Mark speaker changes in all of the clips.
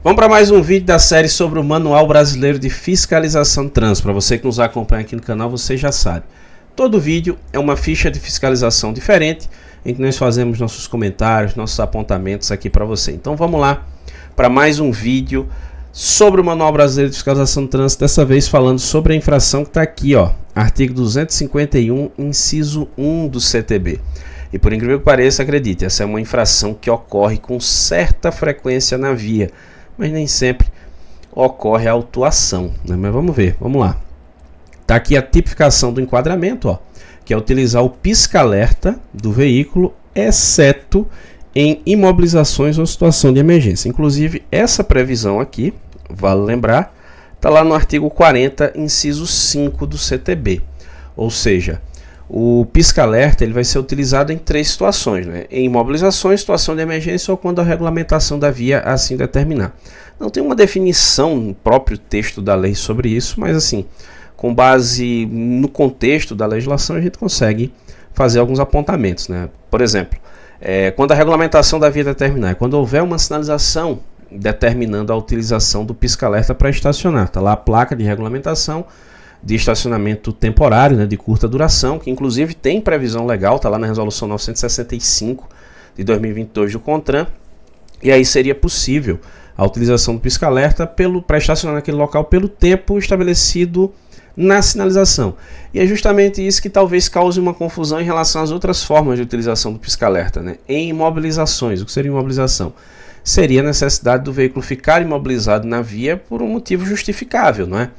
Speaker 1: Vamos para mais um vídeo da série sobre o Manual Brasileiro de Fiscalização de Trânsito. Para você que nos acompanha aqui no canal, você já sabe. Todo vídeo é uma ficha de fiscalização diferente, em que nós fazemos nossos comentários, nossos apontamentos aqui para você. Então vamos lá para mais um vídeo sobre o Manual Brasileiro de Fiscalização de Trânsito, dessa vez falando sobre a infração que está aqui, ó, artigo 251, inciso 1 do CTB. E por incrível que pareça, acredite, essa é uma infração que ocorre com certa frequência na via, mas nem sempre ocorre a autuação, né? Mas vamos ver, vamos lá. Está aqui a tipificação do enquadramento, ó, que é utilizar o pisca-alerta do veículo, exceto em imobilizações ou situação de emergência. Inclusive, essa previsão aqui, vale lembrar, está lá no artigo 40, inciso 5 do CTB. Ou seja, o pisca-alerta ele vai ser utilizado em três situações, né? Em imobilizações, situação de emergência ou quando a regulamentação da via assim determinar. Não tem uma definição no próprio texto da lei sobre isso, mas assim, com base no contexto da legislação, a gente consegue fazer alguns apontamentos, né? Por exemplo, quando a regulamentação da via determinar, quando houver uma sinalização determinando a utilização do pisca-alerta para estacionar, está lá a placa de regulamentação de estacionamento temporário, né, de curta duração, que inclusive tem previsão legal, está lá na resolução 965 de 2022 do CONTRAN, e aí seria possível a utilização do pisca-alerta para estacionar naquele local pelo tempo estabelecido na sinalização. E é justamente isso que talvez cause uma confusão em relação às outras formas de utilização do pisca-alerta, né? Em imobilizações, o que seria imobilização? Seria a necessidade do veículo ficar imobilizado na via por um motivo justificável, não é?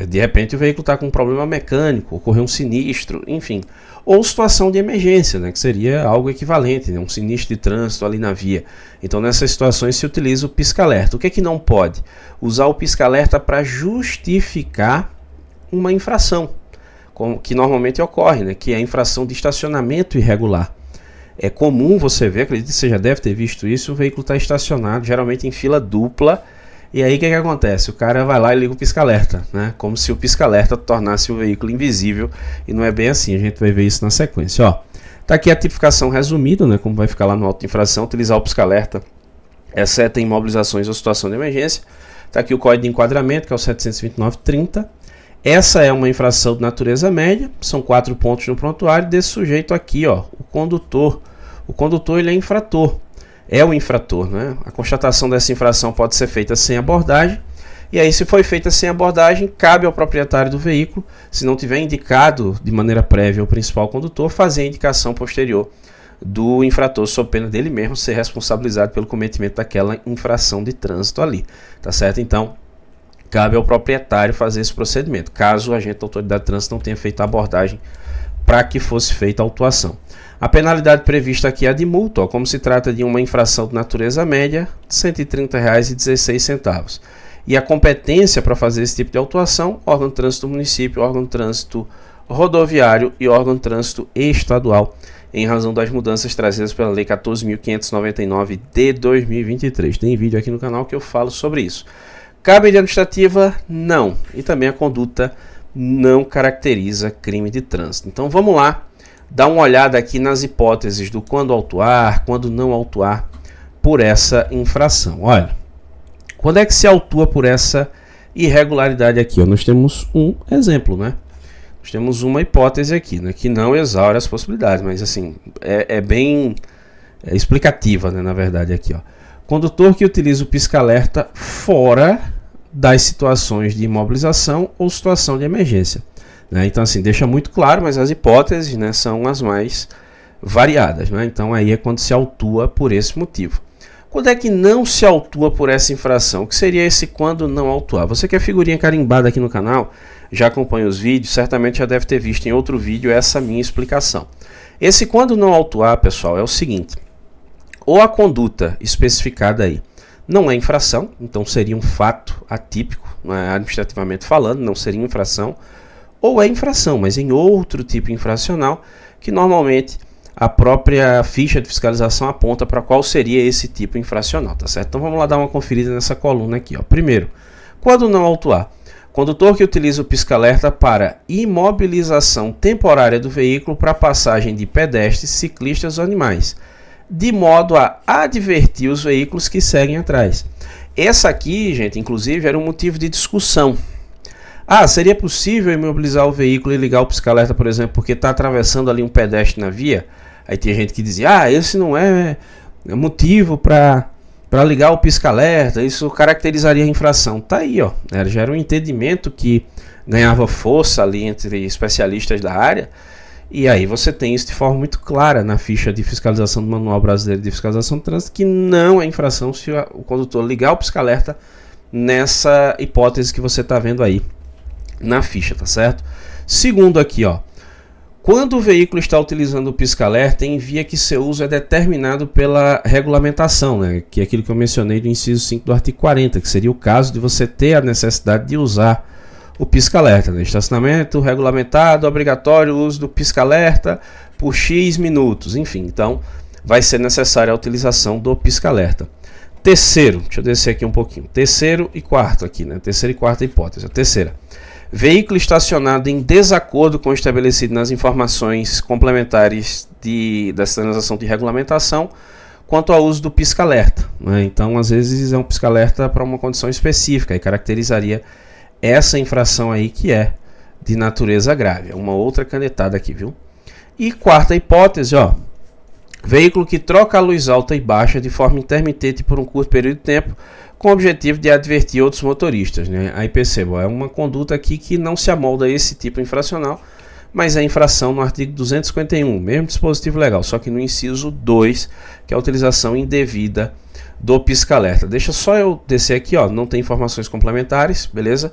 Speaker 1: De repente o veículo está com um problema mecânico, ocorreu um sinistro, enfim. Ou situação de emergência, né, que seria algo equivalente, né, um sinistro de trânsito ali na via. Então nessas situações se utiliza o pisca-alerta. O que é que não pode? Usar o pisca-alerta para justificar uma infração, que normalmente ocorre, né, que é a infração de estacionamento irregular. É comum você ver, acredito que você já deve ter visto isso, o veículo está estacionado, geralmente em fila dupla. E aí o que acontece? O cara vai lá e liga o pisca-alerta, né? Como se o pisca-alerta tornasse o veículo invisível, e não é bem assim, a gente vai ver isso na sequência. Ó, tá aqui a tipificação resumida, né? Como vai ficar lá no auto de infração, utilizar o pisca-alerta, exceto em imobilizações ou situação de emergência. Tá aqui o código de enquadramento, que é o 729.30. Essa é uma infração de natureza média, são 4 pontos no prontuário desse sujeito aqui, ó, o condutor. O condutor ele é infrator. É o infrator, né? A constatação dessa infração pode ser feita sem abordagem, e aí se foi feita sem abordagem, cabe ao proprietário do veículo, se não tiver indicado de maneira prévia o principal condutor, fazer a indicação posterior do infrator, sob pena dele mesmo ser responsabilizado pelo cometimento daquela infração de trânsito ali, tá certo? Então, cabe ao proprietário fazer esse procedimento, caso o agente da autoridade de trânsito não tenha feito a abordagem para que fosse feita a autuação. A penalidade prevista aqui é a de multa, ó, como se trata de uma infração de natureza média, R$ 130,16. E a competência para fazer esse tipo de autuação, órgão de trânsito do município, órgão de trânsito rodoviário e órgão de trânsito estadual, em razão das mudanças trazidas pela Lei 14.599 de 2023. Tem vídeo aqui no canal que eu falo sobre isso. Cabe administrativa? Não. E também a conduta não caracteriza crime de trânsito. Então vamos lá. Dá uma olhada aqui nas hipóteses do quando autuar, quando não autuar por essa infração. Olha, quando é que se autua por essa irregularidade aqui? Ó, nós temos um exemplo, né? Nós temos uma hipótese aqui, né, que não exaure as possibilidades, mas assim, é bem explicativa, né, na verdade aqui, ó. Condutor que utiliza o pisca-alerta fora das situações de imobilização ou situação de emergência. Então assim, deixa muito claro, mas as hipóteses, né, são as mais variadas, né? Então aí é quando se autua por esse motivo. Quando é que não se autua por essa infração? O que seria esse quando não autuar? Você que é figurinha carimbada aqui no canal, já acompanha os vídeos, certamente já deve ter visto em outro vídeo essa minha explicação. Esse quando não autuar, pessoal, é o seguinte: ou a conduta especificada aí não é infração, então seria um fato atípico, né, administrativamente falando, não seria infração, ou é infração, mas em outro tipo infracional, que normalmente a própria ficha de fiscalização aponta para qual seria esse tipo infracional, tá certo? Então vamos lá dar uma conferida nessa coluna aqui, ó. Primeiro, quando não autuar, condutor que utiliza o pisca-alerta para imobilização temporária do veículo para passagem de pedestres, ciclistas ou animais, de modo a advertir os veículos que seguem atrás. Essa aqui, gente, inclusive, era um motivo de discussão. Ah, seria possível imobilizar o veículo e ligar o pisca-alerta, por exemplo, porque está atravessando ali um pedestre na via? Aí tem gente que dizia, esse não é motivo para ligar o pisca-alerta, isso caracterizaria a infração. Tá aí, ó, já era um entendimento que ganhava força ali entre especialistas da área, e aí você tem isso de forma muito clara na ficha de fiscalização do Manual Brasileiro de Fiscalização do Trânsito, que não é infração se o condutor ligar o pisca-alerta nessa hipótese que você está vendo aí na ficha, tá certo? Segundo aqui, ó, quando o veículo está utilizando o pisca-alerta em via que seu uso é determinado pela regulamentação, né, que é aquilo que eu mencionei do inciso 5 do artigo 40, que seria o caso de você ter a necessidade de usar o pisca-alerta, né? Estacionamento regulamentado, obrigatório o uso do pisca-alerta por X minutos, enfim, então vai ser necessária a utilização do pisca-alerta. Terceiro, deixa eu descer aqui um pouquinho, terceiro e quarto aqui, né? Terceira e quarta hipótese. A terceira, veículo estacionado em desacordo com o estabelecido nas informações complementares da sinalização de regulamentação quanto ao uso do pisca-alerta, né? Então, às vezes é um pisca-alerta para uma condição específica e caracterizaria essa infração aí que é de natureza grave. É uma outra canetada aqui, viu? E quarta hipótese, ó, veículo que troca a luz alta e baixa de forma intermitente por um curto período de tempo com o objetivo de advertir outros motoristas, né? Aí perceba, é uma conduta aqui que não se amolda a esse tipo infracional, mas é infração no artigo 251, mesmo dispositivo legal, só que no inciso 2, que é a utilização indevida do pisca-alerta. Deixa só eu descer aqui, ó, não tem informações complementares, beleza?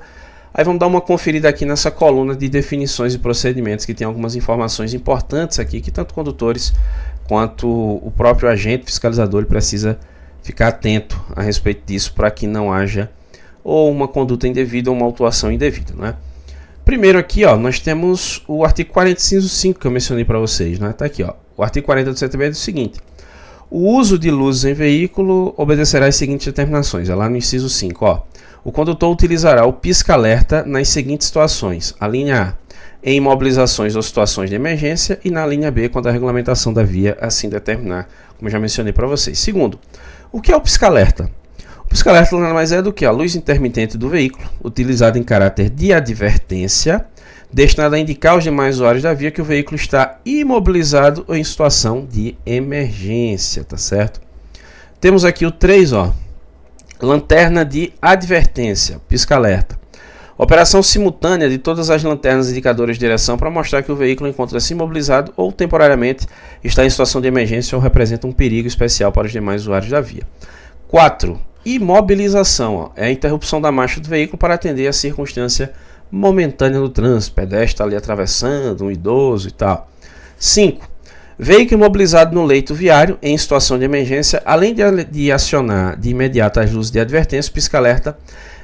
Speaker 1: Aí vamos dar uma conferida aqui nessa coluna de definições e procedimentos, que tem algumas informações importantes aqui, que tanto condutores quanto o próprio agente fiscalizador ele precisa ficar atento a respeito disso para que não haja ou uma conduta indevida ou uma autuação indevida, né? Primeiro aqui, ó, nós temos o artigo 40, inciso 5 que eu mencionei para vocês, né? Tá aqui, ó. O artigo 40 do CTB é o seguinte: o uso de luzes em veículo obedecerá às seguintes determinações. É lá no inciso 5, ó. O condutor utilizará o pisca-alerta nas seguintes situações. A linha A, em imobilizações ou situações de emergência, e na linha B, quando a regulamentação da via assim determinar, como eu já mencionei para vocês. Segundo, o que é o pisca-alerta? O pisca-alerta nada mais é do que a luz intermitente do veículo, utilizada em caráter de advertência, destinada a indicar aos demais usuários da via que o veículo está imobilizado ou em situação de emergência, tá certo? Temos aqui o 3, ó, lanterna de advertência, pisca-alerta. Operação simultânea de todas as lanternas indicadoras de direção para mostrar que o veículo encontra-se imobilizado ou temporariamente está em situação de emergência ou representa um perigo especial para os demais usuários da via. 4. Imobilização, ó, é a interrupção da marcha do veículo para atender a circunstância momentânea do trânsito, pedestre ali atravessando, um idoso e tal. 5. Veículo imobilizado no leito viário em situação de emergência, além de acionar de imediato as luzes de advertência, o pisca-alerta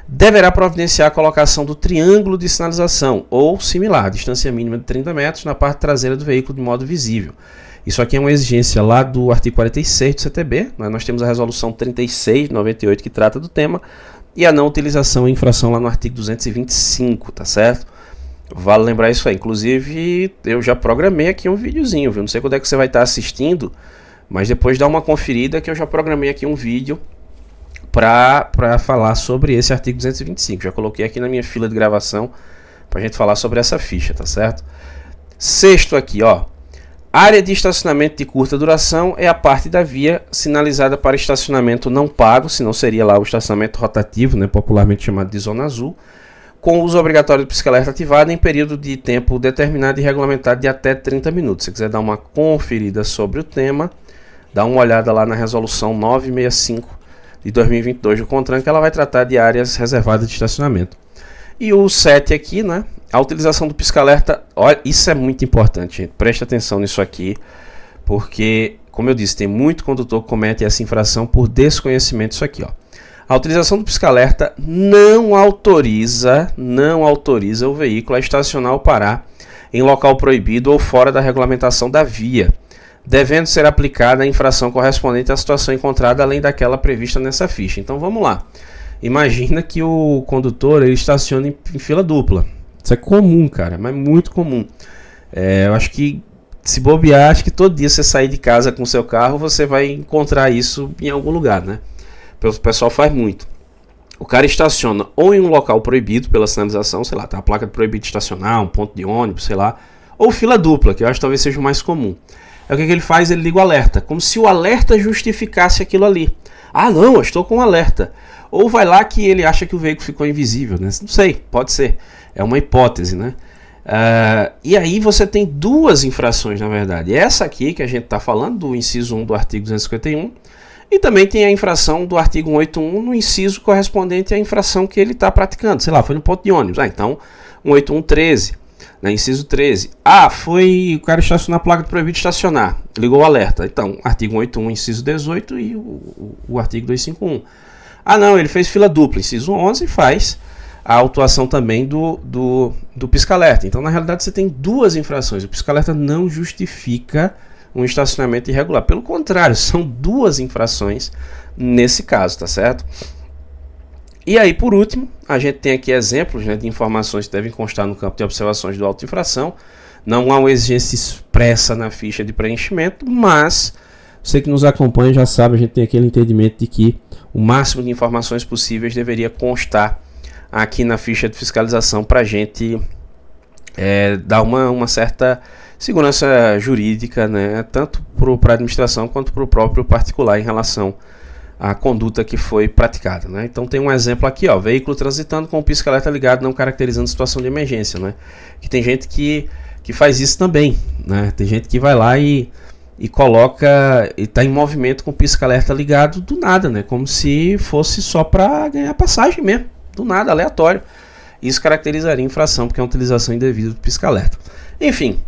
Speaker 1: deverá providenciar a colocação do triângulo de sinalização ou similar, distância mínima de 30 metros na parte traseira do veículo de modo visível. Isso aqui é uma exigência lá do artigo 46 do CTB, né? Nós temos a resolução 36 de 98 que trata do tema, e a não utilização e infração lá no artigo 225, tá certo? Vale lembrar isso aí. Inclusive, eu já programei aqui um videozinho, viu? Não sei quando é que você vai estar assistindo, mas depois dá uma conferida que eu já programei aqui um vídeo para falar sobre esse artigo 225. Já coloquei aqui na minha fila de gravação para a gente falar sobre essa ficha, tá certo? Sexto aqui, ó. Área de estacionamento de curta duração é a parte da via sinalizada para estacionamento não pago, senão seria lá o estacionamento rotativo, né, popularmente chamado de zona azul, com uso obrigatório do pisca-alerta ativado em período de tempo determinado e regulamentado de até 30 minutos. Se você quiser dar uma conferida sobre o tema, dá uma olhada lá na resolução 965 de 2022 do CONTRAN, que ela vai tratar de áreas reservadas de estacionamento. E o 7 aqui, né? A utilização do pisca-alerta, olha, isso é muito importante, gente. Preste atenção nisso aqui, porque, como eu disse, tem muito condutor que comete essa infração por desconhecimento disso aqui, ó. A utilização do pisca-alerta não autoriza o veículo a estacionar ou parar em local proibido ou fora da regulamentação da via, devendo ser aplicada a infração correspondente à situação encontrada além daquela prevista nessa ficha. Então vamos lá. Imagina que o condutor ele estaciona em fila dupla. Isso é comum, cara, mas muito comum. Eu acho que se bobear, acho que todo dia você sair de casa com o seu carro, você vai encontrar isso em algum lugar, né? O pessoal faz muito. o cara estaciona ou em um local proibido pela sinalização, sei lá, tá a placa de proibido de estacionar, um ponto de ônibus, sei lá, ou fila dupla, que eu acho que talvez seja o mais comum. É o que ele faz, ele liga o alerta, como se o alerta justificasse aquilo ali. Ah não, eu estou com um alerta. Ou vai lá que ele acha que o veículo ficou invisível, né? Não sei, pode ser, é uma hipótese, né? E aí você tem duas infrações, na verdade. Essa aqui que a gente está falando, do inciso 1 do artigo 251, e também tem a infração do artigo 181 no inciso correspondente à infração que ele está praticando. Sei lá, foi no ponto de ônibus. Então, 181.13, né, inciso 13. Foi o cara estacionar a placa de proibido de estacionar. Ligou o alerta. Então, artigo 181, inciso 18 e o artigo 251. Não, ele fez fila dupla. Inciso 11 faz a autuação também do pisca-alerta. Então, na realidade, você tem duas infrações. O pisca-alerta não justifica um estacionamento irregular. Pelo contrário, são duas infrações nesse caso, tá certo? E aí, por último, a gente tem aqui exemplos, né, de informações que devem constar no campo de observações do auto de infração. Não há uma exigência expressa na ficha de preenchimento, mas você que nos acompanha já sabe, a gente tem aquele entendimento de que o máximo de informações possíveis deveria constar aqui na ficha de fiscalização para a gente dar uma certa segurança jurídica, né, tanto para a administração quanto para o próprio particular em relação à conduta que foi praticada, né? Então tem um exemplo aqui, ó, veículo transitando com o pisca-alerta ligado não caracterizando situação de emergência, né? Que tem gente que faz isso também, né? Tem gente que vai lá e coloca e está em movimento com o pisca-alerta ligado do nada, né? Como se fosse só para ganhar passagem mesmo, do nada, aleatório. Isso caracterizaria infração porque é uma utilização indevida do pisca-alerta. Enfim,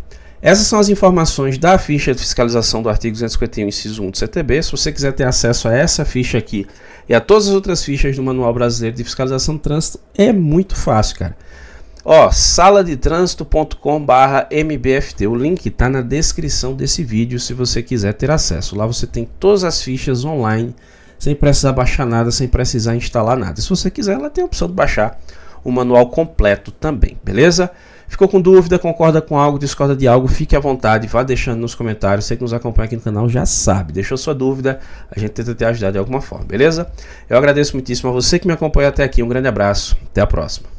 Speaker 1: essas são as informações da ficha de fiscalização do artigo 251, inciso 1 do CTB. Se você quiser ter acesso a essa ficha aqui e a todas as outras fichas do Manual Brasileiro de Fiscalização do Trânsito, é muito fácil, cara. Saladetrânsito.com/mbft. O link está na descrição desse vídeo se você quiser ter acesso. Lá você tem todas as fichas online, sem precisar baixar nada, sem precisar instalar nada. Se você quiser, ela tem a opção de baixar o manual completo também, beleza? Ficou com dúvida, concorda com algo, discorda de algo, fique à vontade, vá deixando nos comentários. Você que nos acompanha aqui no canal já sabe, deixou sua dúvida, a gente tenta te ajudar de alguma forma, beleza? Eu agradeço muitíssimo a você que me acompanha até aqui, um grande abraço, até a próxima.